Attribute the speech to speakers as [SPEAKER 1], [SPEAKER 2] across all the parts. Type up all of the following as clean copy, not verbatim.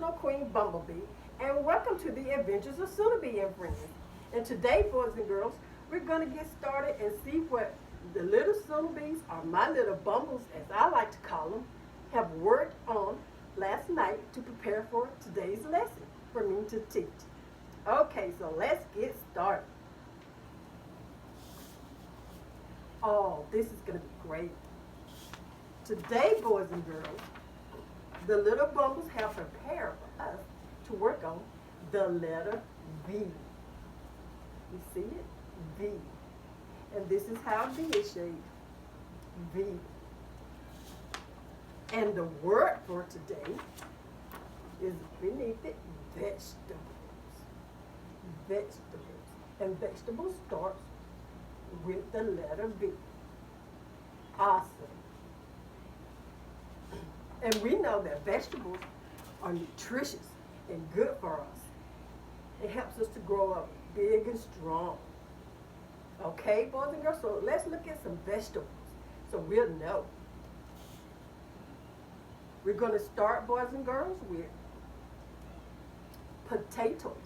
[SPEAKER 1] original Queen Bumblebee, and welcome to the Adventures of Sunabee and Friends. And today, boys and girls, we're going to get started and see what the little Sunabees, or my little bumbles as I like to call them, have worked on last night to prepare for today's lesson for me to teach. Okay, so let's get started. Oh, this is going to be great. Today, boys and girls, the little bumbles have prepared for us to work on the letter V. You see it? V. And this is how V is shaped. V. And the word for today is beneath it, vegetables. Vegetables. And vegetables starts with the letter V. Awesome. And we know that vegetables are nutritious and good for us. It helps us to grow up big and strong. Okay, boys and girls, so let's look at some vegetables so we'll know. We're going to start, boys and girls, with potatoes.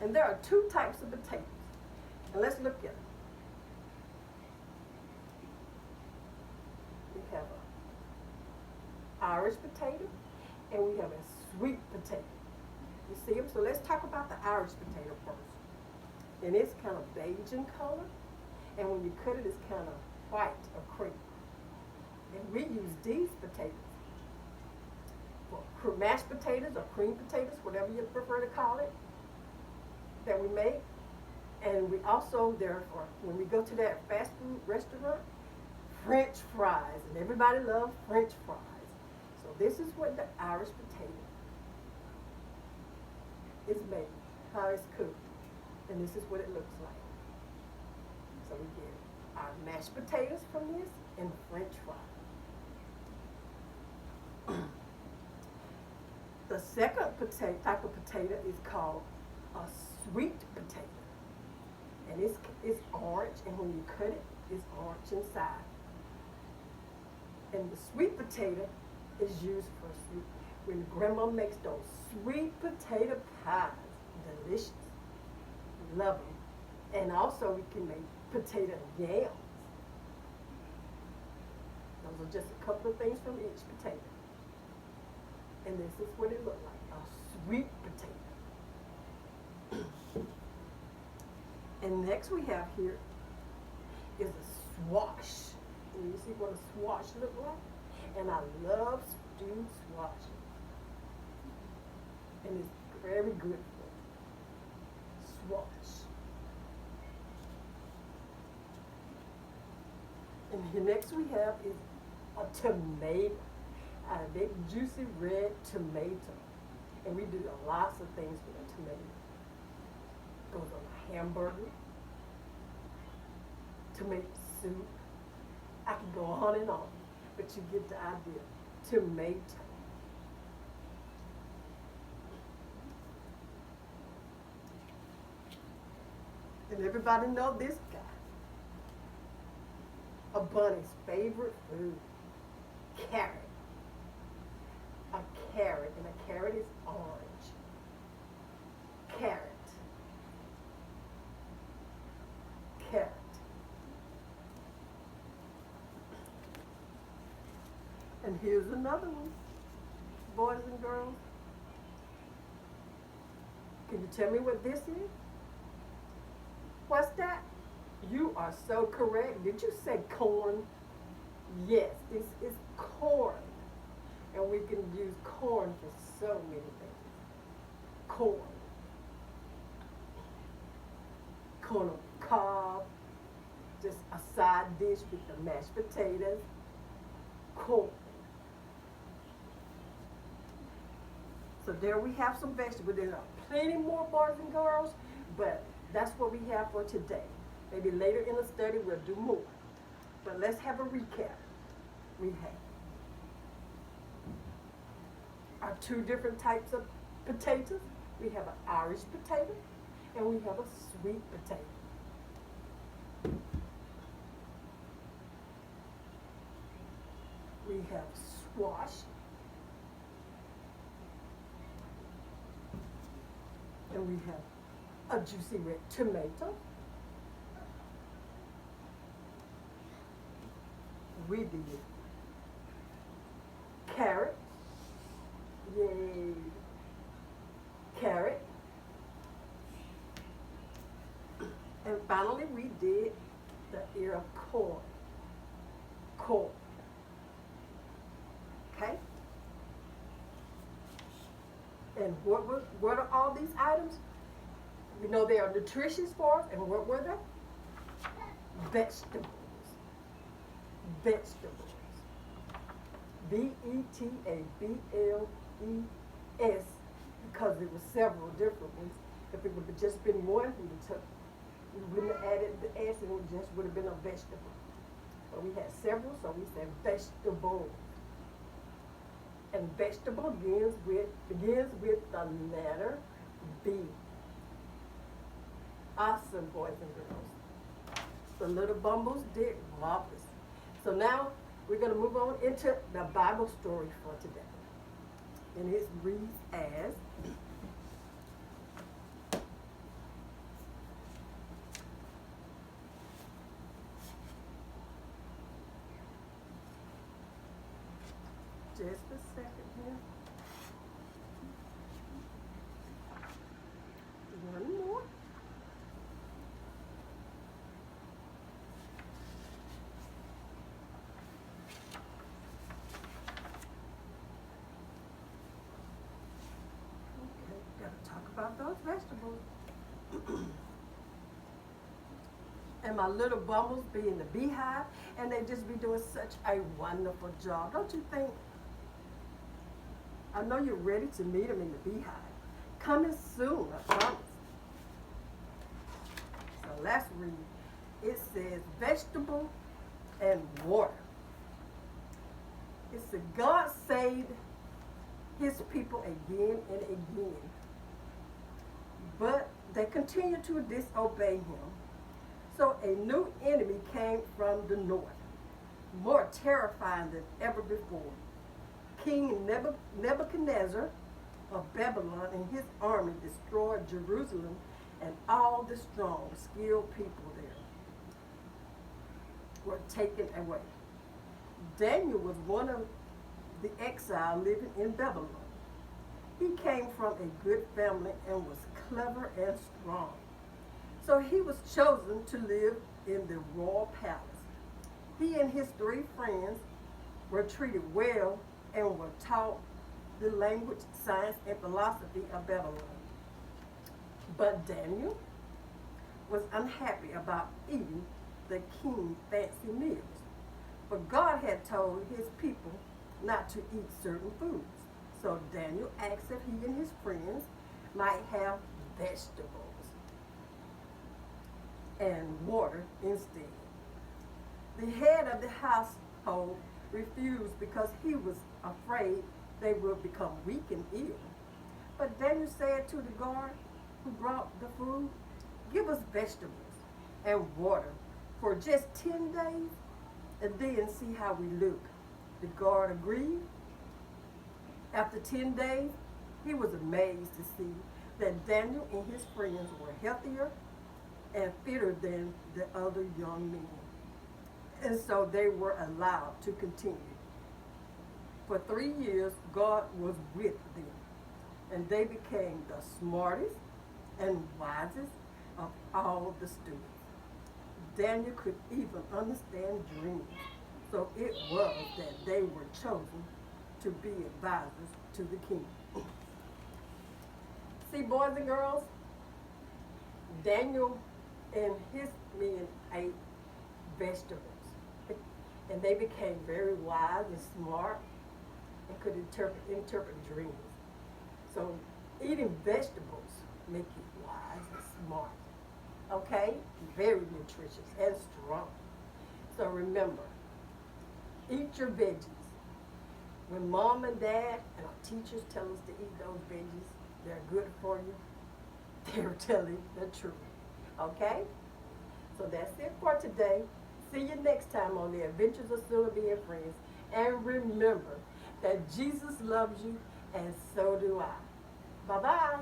[SPEAKER 1] And there are two types of potatoes. And let's look at them. We have an Irish potato and we have a sweet potato. You see them? So let's talk about the Irish potato first. And it's kind of beige in color, and when you cut it, it's kind of white or cream. And we use these potatoes for mashed potatoes or cream potatoes, whatever you prefer to call it, that we make. And we also, therefore, when we go to that fast food restaurant, French fries, and everybody loves French fries. So this is what the Irish potato is made, how it's cooked. And this is what it looks like. So we get our mashed potatoes from this and French fries. The second type of potato is called a sweet potato. And it's orange, and when you cut it, it's orange inside. And the sweet potato is used for sweet. When grandma makes those sweet potato pies, delicious. Love them. And also we can make potato yams. Those are just a couple of things from each potato. And this is what it looked like, a sweet potato. And next we have here is a squash. And you see what a squash looks like? And I love stewed squash. And it's very good for squash. And here next we have is a tomato, a big juicy red tomato. And we do lots of things with a tomato. Goes on a hamburger, tomato soup. I can go on and on, but you get the idea. Tomato. And everybody know this guy. A bunny's favorite food, carrot. A carrot, and a carrot is orange. Carrot. Carrot. And here's another one, boys and girls. Can you tell me what this is? What's that? You are so correct. Did you say corn? Yes, this is corn. And we can use corn for so many things. Corn. Corn on the cob. Just a side dish with the mashed potatoes. Corn. So there we have some vegetables. There are plenty more, boys and girls, but that's what we have for today. Maybe later in the study we'll do more. But let's have a recap. We have our two different types of potatoes. We have an Irish potato and we have a sweet potato. We have squash And we have a juicy red tomato. We did carrot. Yay. Carrot. And finally we did the ear of corn. Corn. Okay? And what are all these items? We know they are nutritious for us, and what were they? Vegetables. Vegetables. VETABLES, because it was several different ones. If it would have just been one, we wouldn't have added the S, and it just would have been a vegetable. But we had several, so we said vegetables. And vegetable begins with the letter B. Awesome, boys and girls. The little bumbles did marvelous. So now we're going to move on into the Bible story for today. And it reads as, just a second here. One more. Okay, gotta talk about those vegetables. And my little bumbles be in the beehive, and they just be doing such a wonderful job. Don't you think? I know you're ready to meet them in the beehive. Coming soon, I promise. So let's read. It says vegetable and water. It said God saved his people again and again, but they continued to disobey him. So a new enemy came from the north, more terrifying than ever before. King Nebuchadnezzar of Babylon and his army destroyed Jerusalem and all the strong, skilled people there were taken away. Daniel was one of the exiles living in Babylon. He came from a good family and was clever and strong. So he was chosen to live in the royal palace. He and his 3 friends were treated well and were taught the language, science, and philosophy of Babylon. But Daniel was unhappy about eating the king's fancy meals. But God had told his people not to eat certain foods. So Daniel asked if he and his friends might have vegetables and water instead. The head of the household refused because he was afraid they would become weak and ill. But Daniel said to the guard who brought the food, "Give us vegetables and water for just 10 days and then see how we look." The guard agreed. After 10 days, he was amazed to see that Daniel and his friends were healthier and fitter than the other young men. And so they were allowed to continue. For 3 years, God was with them, and they became the smartest and wisest of all the students. Daniel could even understand dreams, so it was that they were chosen to be advisors to the king. See, boys and girls, Daniel and his men ate vegetables, and they became very wise and smart and could interpret dreams. So eating vegetables make you wise and smart, okay? Very nutritious and strong. So remember, eat your veggies. When mom and dad and our teachers tell us to eat those veggies, they're good for you, they're telling the truth. Okay? So that's it for today. See you next time on the Adventures of Sula Being Friends. And remember that Jesus loves you, and so do I. Bye-bye.